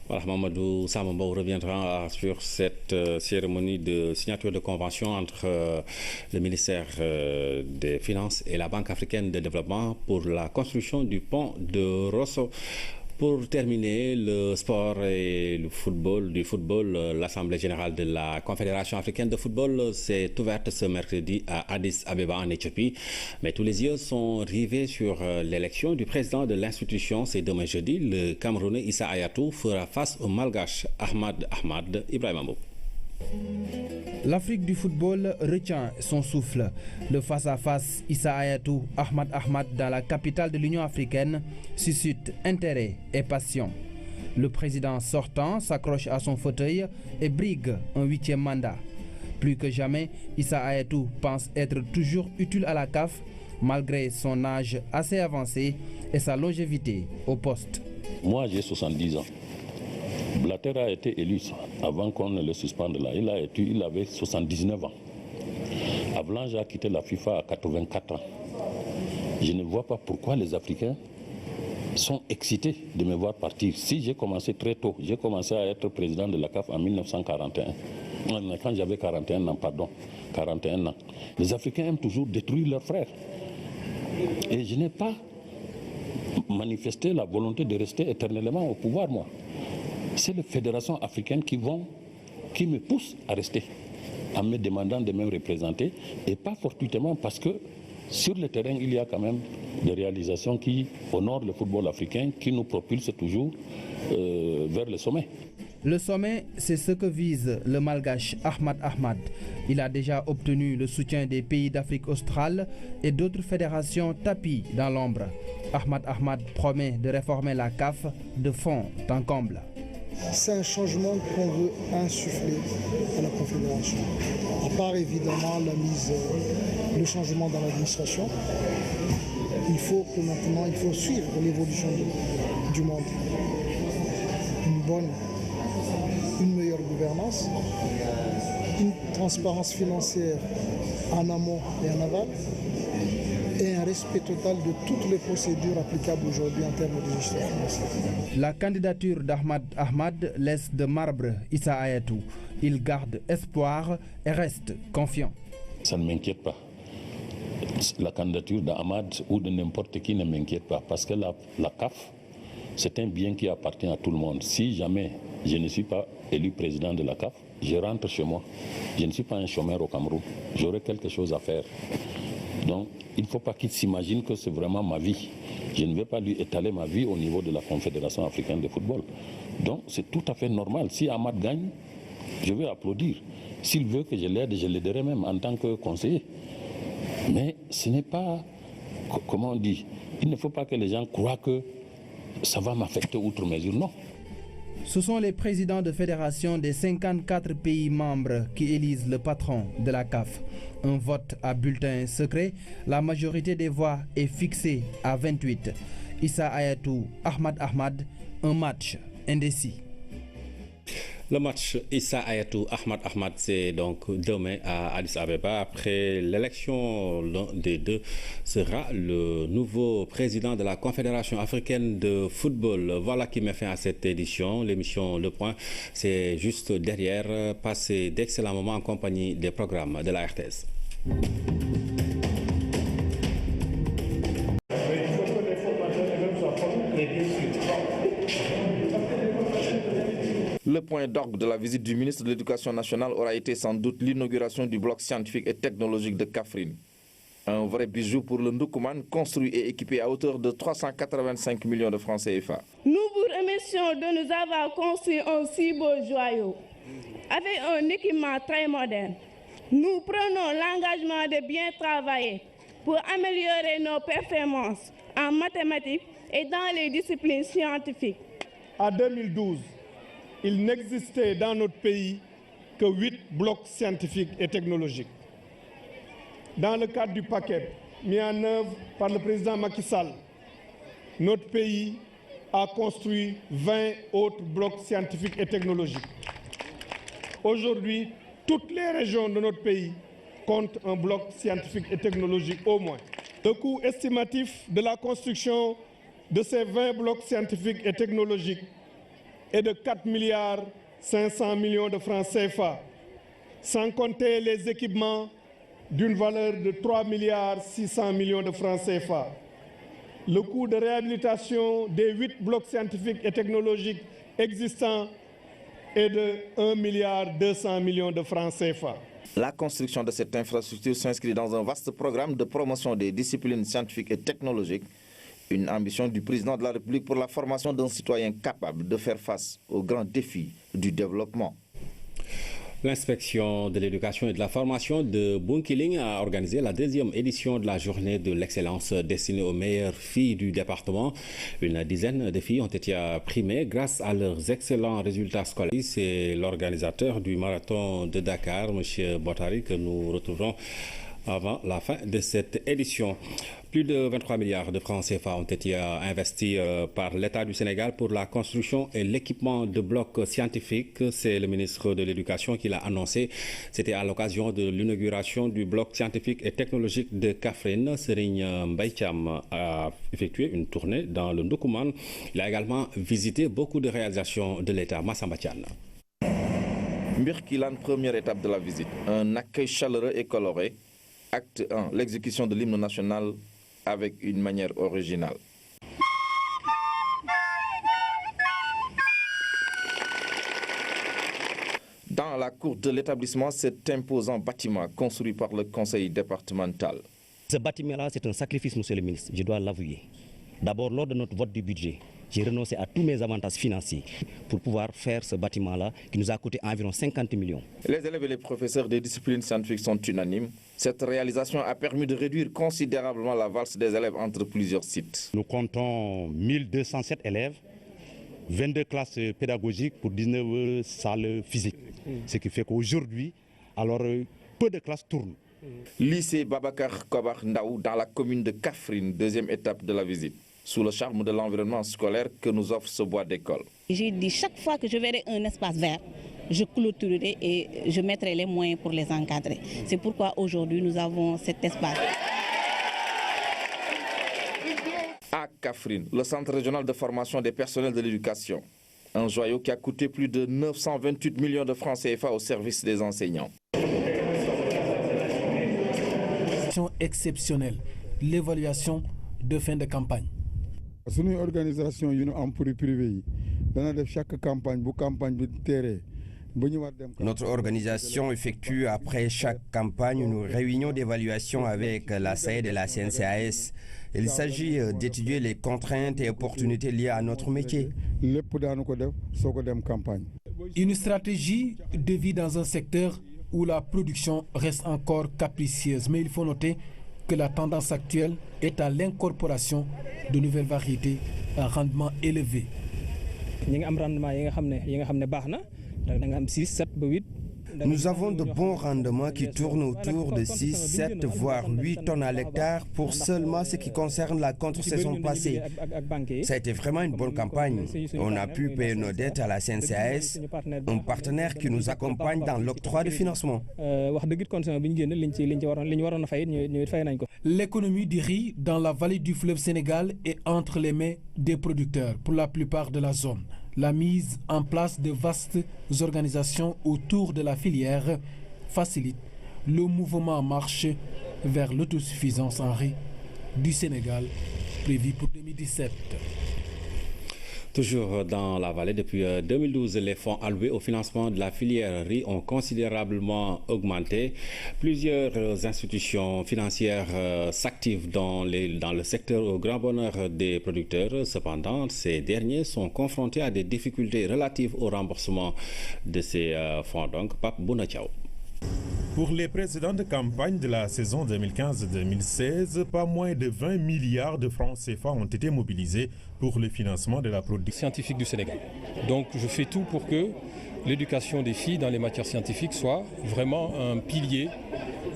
Voilà, Mamadou Samambo reviendra sur cette cérémonie de signature de convention entre le ministère des Finances et la Banque africaine de développement pour la construction du pont de Rosso. Pour terminer, le sport et le football, l'Assemblée générale de la Confédération africaine de football s'est ouverte ce mercredi à Addis Abeba en Éthiopie. Mais tous les yeux sont rivés sur l'élection du président de l'institution. C'est demain jeudi. Le Camerounais Issa Hayatou fera face au Malgache Ahmad Ibrahima Mboup. L'Afrique du football retient son souffle. Le face-à-face Issa Hayatou Ahmad dans la capitale de l'Union africaine suscite intérêt et passion. Le président sortant s'accroche à son fauteuil et brigue un 8e mandat. Plus que jamais, Issa Hayatou pense être toujours utile à la CAF malgré son âge assez avancé et sa longévité au poste. Moi j'ai 70 ans. Blatter a été élu avant qu'on ne le suspende là. Il avait 79 ans. Avalanche a quitté la FIFA à 84 ans. Je ne vois pas pourquoi les Africains sont excités de me voir partir. Si j'ai commencé très tôt, j'ai commencé à être président de la CAF en 1941. Quand j'avais 41 ans, pardon, 41 ans. Les Africains aiment toujours détruire leurs frères. Et je n'ai pas manifesté la volonté de rester éternellement au pouvoir, moi. C'est les fédérations africaines qui me poussent à rester, en me demandant de me représenter, et pas fortuitement parce que sur le terrain, il y a quand même des réalisations qui honorent le football africain, qui nous propulsent toujours vers le sommet. Le sommet, c'est ce que vise le malgache Ahmad Ahmad. Il a déjà obtenu le soutien des pays d'Afrique australe et d'autres fédérations tapis dans l'ombre. Ahmad Ahmad promet de réformer la CAF de fond en comble. C'est un changement qu'on veut insuffler à la Confédération. À part évidemment le changement dans l'administration, il faut suivre l'évolution du monde. Une meilleure gouvernance, une transparence financière en amont et en aval, et un respect total de toutes les procédures applicables aujourd'hui en termes de gestion financière. La candidature d'Ahmad Ahmad laisse de marbre Issa Hayatou. Il garde espoir et reste confiant. Ça ne m'inquiète pas. La candidature d'Ahmad ou de n'importe qui ne m'inquiète pas parce que la CAF, c'est un bien qui appartient à tout le monde. Si jamais je ne suis pas élu président de la CAF, je rentre chez moi. Je ne suis pas un chômeur au Cameroun. J'aurai quelque chose à faire. Donc, il ne faut pas qu'il s'imagine que c'est vraiment ma vie. Je ne vais pas lui étaler ma vie au niveau de la Confédération africaine de football. Donc, c'est tout à fait normal. Si Ahmad gagne, je vais applaudir. S'il veut que je l'aide, je l'aiderai même en tant que conseiller. Mais ce n'est pas, comment on dit, il ne faut pas que les gens croient que ça va m'affecter outre mesure, non. Ce sont les présidents de fédération des 54 pays membres qui élisent le patron de la CAF. Un vote à bulletin secret, la majorité des voix est fixée à 28. Issa Hayatou, Ahmad Ahmad, un match indécis. Le match Issa Hayatou Ahmad Ahmad, c'est donc demain à Addis Abeba. Après l'élection, l'un des deux sera le nouveau président de la Confédération africaine de football. Voilà qui met fin à cette édition. L'émission Le Point, c'est juste derrière. Passez d'excellents moments en compagnie des programmes de la RTS. Le point d'orgue de la visite du ministre de l'Éducation nationale aura été sans doute l'inauguration du bloc scientifique et technologique de Kaffrine. Un vrai bijou pour le Ndoukoumane, construit et équipé à hauteur de 385 millions de francs CFA. Nous vous remercions de nous avoir construit un si beau joyau, avec un équipement très moderne. Nous prenons l'engagement de bien travailler pour améliorer nos performances en mathématiques et dans les disciplines scientifiques. En 2012, il n'existait dans notre pays que 8 blocs scientifiques et technologiques. Dans le cadre du paquet mis en œuvre par le président Macky Sall, notre pays a construit 20 autres blocs scientifiques et technologiques. Aujourd'hui, toutes les régions de notre pays comptent un bloc scientifique et technologique au moins. Le coût estimatif de la construction de ces 20 blocs scientifiques et technologiques est de 4 milliards 500 millions de francs CFA, sans compter les équipements d'une valeur de 3 milliards 600 millions de francs CFA. Le coût de réhabilitation des 8 blocs scientifiques et technologiques existants est de 1 milliard 200 millions de francs CFA. La construction de cette infrastructure s'inscrit dans un vaste programme de promotion des disciplines scientifiques et technologiques, une ambition du président de la République pour la formation d'un citoyen capable de faire face aux grands défis du développement. L'inspection de l'éducation et de la formation de Bunkiling a organisé la 2e édition de la journée de l'excellence destinée aux meilleures filles du département. Une dizaine de filles ont été primées grâce à leurs excellents résultats scolaires. C'est l'organisateur du marathon de Dakar, M. Bottari, que nous retrouverons avant la fin de cette édition. Plus de 23 milliards de francs CFA ont été investis par l'État du Sénégal pour la construction et l'équipement de blocs scientifiques. C'est le ministre de l'Éducation qui l'a annoncé. C'était à l'occasion de l'inauguration du bloc scientifique et technologique de Kaffrine. Serigne Mbaye Thiam a effectué une tournée dans le Ndoukoumane. Il a également visité beaucoup de réalisations de l'État. Massamba Thiane. Mbirkilan, première étape de la visite. Un accueil chaleureux et coloré. Acte 1, l'exécution de l'hymne national avec une manière originale. Dans la cour de l'établissement, cet imposant bâtiment construit par le conseil départemental. Ce bâtiment-là, c'est un sacrifice, monsieur le ministre, je dois l'avouer. D'abord, lors de notre vote du budget, j'ai renoncé à tous mes avantages financiers pour pouvoir faire ce bâtiment-là qui nous a coûté environ 50 millions. Les élèves et les professeurs des disciplines scientifiques sont unanimes. Cette réalisation a permis de réduire considérablement la valse des élèves entre plusieurs sites. Nous comptons 1207 élèves, 22 classes pédagogiques pour 19 salles physiques. Ce qui fait qu'aujourd'hui, alors peu de classes tournent. Lycée Babacar Kobar Ndaou dans la commune de Kaffrine, deuxième étape de la visite. Sous le charme de l'environnement scolaire que nous offre ce bois d'école. J'ai dit chaque fois que je verrai un espace vert, je clôturerai et je mettrai les moyens pour les encadrer. C'est pourquoi aujourd'hui nous avons cet espace. À Kaffrine, le centre régional de formation des personnels de l'éducation. Un joyau qui a coûté plus de 928 millions de francs CFA au service des enseignants. Exceptionnelle, l'évaluation de fin de campagne. Suñu organisation yu ñu am pour privé yi dana def chaque campagne bu campagne bi téré. Notre organisation effectue après chaque campagne une réunion d'évaluation avec la SAED et la CNCAS. Il s'agit d'étudier les contraintes et opportunités liées à notre métier. Une stratégie de vie dans un secteur où la production reste encore capricieuse. Mais il faut noter que la tendance actuelle est à l'incorporation de nouvelles variétés à rendement élevé. Nous avons de bons rendements qui tournent autour de 6, 7 voire 8 tonnes à l'hectare pour seulement ce qui concerne la contre-saison passée. Ça a été vraiment une bonne campagne. On a pu payer nos dettes à la CNCAS, un partenaire qui nous accompagne dans l'octroi de financement. L'économie du riz dans la vallée du fleuve Sénégal est entre les mains des producteurs pour la plupart de la zone. La mise en place de vastes organisations autour de la filière facilite le mouvement en marche vers l'autosuffisance en riz du Sénégal prévu pour 2017. Toujours dans la vallée, depuis 2012, les fonds alloués au financement de la filière riz ont considérablement augmenté. Plusieurs institutions financières s'activent dans le secteur au grand bonheur des producteurs. Cependant, ces derniers sont confrontés à des difficultés relatives au remboursement de ces fonds. Donc, Pape Bounatiao. Pour les précédentes campagnes de la saison 2015-2016, pas moins de 20 milliards de francs CFA ont été mobilisés pour le financement de la production scientifique du Sénégal. Donc je fais tout pour que l'éducation des filles dans les matières scientifiques soit vraiment un pilier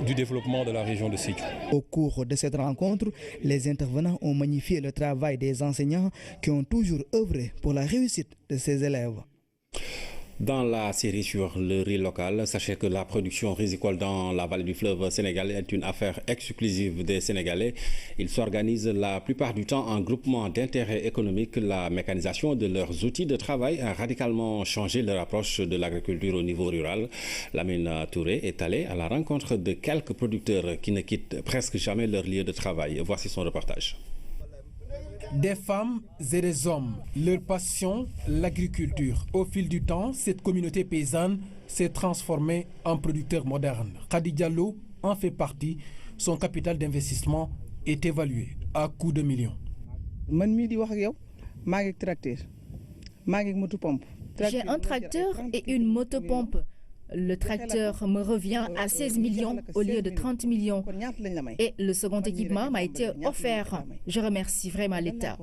du développement de la région de Sédhiou. Au cours de cette rencontre, les intervenants ont magnifié le travail des enseignants qui ont toujours œuvré pour la réussite de ces élèves. Dans la série sur le riz local, sachez que la production rizicole dans la vallée du fleuve Sénégal est une affaire exclusive des Sénégalais. Ils s'organisent la plupart du temps en groupement d'intérêt économique. La mécanisation de leurs outils de travail a radicalement changé leur approche de l'agriculture au niveau rural. Lamine Touré est allé à la rencontre de quelques producteurs qui ne quittent presque jamais leur lieu de travail. Voici son reportage. Des femmes et des hommes, leur passion, l'agriculture. Au fil du temps, cette communauté paysanne s'est transformée en producteur moderne. Khady Diallo en fait partie. Son capital d'investissement est évalué à coût de millions. J'ai un tracteur et une motopompe. Le tracteur me revient à 16 millions au lieu de 30 millions. Et le second équipement m'a été offert. Je remercie vraiment l'État.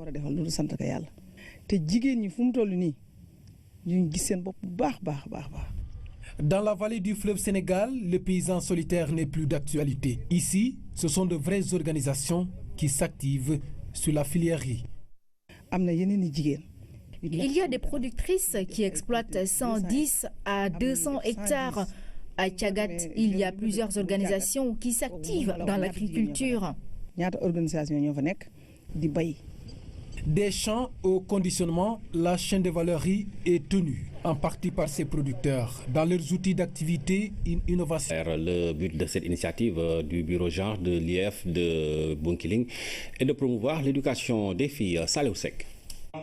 Dans la vallée du fleuve Sénégal, le paysan solitaire n'est plus d'actualité. Ici, ce sont de vraies organisations qui s'activent sur la filière riz. Il y a des productrices qui exploitent 110 à 200 hectares. À Tchagat, il y a plusieurs organisations qui s'activent dans l'agriculture. Des champs au conditionnement, la chaîne de valeur riz est tenue en partie par ces producteurs. Dans leurs outils d'activité, une innovation. Le but de cette initiative du bureau genre de l'IEF de Bunkiling est de promouvoir l'éducation des filles. Saleh Sek.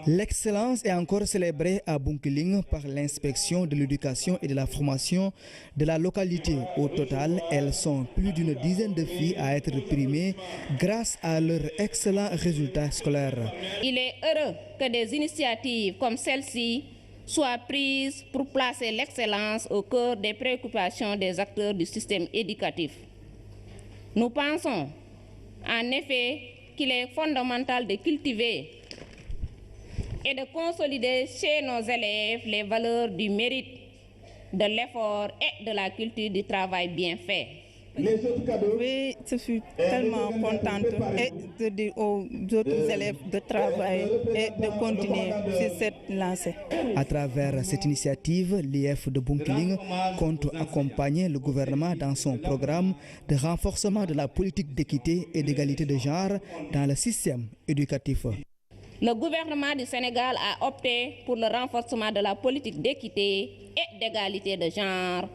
L'excellence est encore célébrée à Bunkiling par l'inspection de l'éducation et de la formation de la localité. Au total, elles sont plus d'une dizaine de filles à être primées grâce à leurs excellents résultats scolaires. Il est heureux que des initiatives comme celle-ci soient prises pour placer l'excellence au cœur des préoccupations des acteurs du système éducatif. Nous pensons en effet qu'il est fondamental de cultiver et de consolider chez nos élèves les valeurs du mérite, de l'effort et de la culture du travail bien fait. Oui, je suis tellement contente et de dire aux autres élèves de travailler et de continuer sur cette lancée. À travers cette initiative, l'IEF de Bunkiling compte accompagner le gouvernement dans son programme de renforcement de la politique d'équité et d'égalité de genre dans le système éducatif. Le gouvernement du Sénégal a opté pour le renforcement de la politique d'équité et d'égalité de genre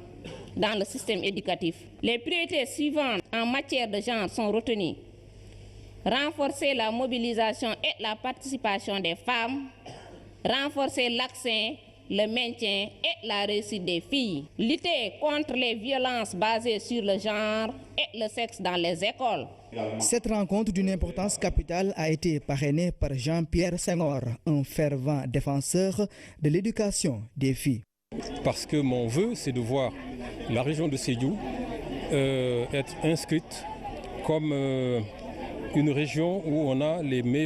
dans le système éducatif. Les priorités suivantes en matière de genre sont retenues. Renforcer la mobilisation et la participation des femmes, renforcer l'accès, le maintien et la réussite des filles, lutter contre les violences basées sur le genre et le sexe dans les écoles. Cette rencontre d'une importance capitale a été parrainée par Jean-Pierre Senghor, un fervent défenseur de l'éducation des filles. Parce que mon vœu, c'est de voir la région de Sédhiou être inscrite comme une région où on a les meilleurs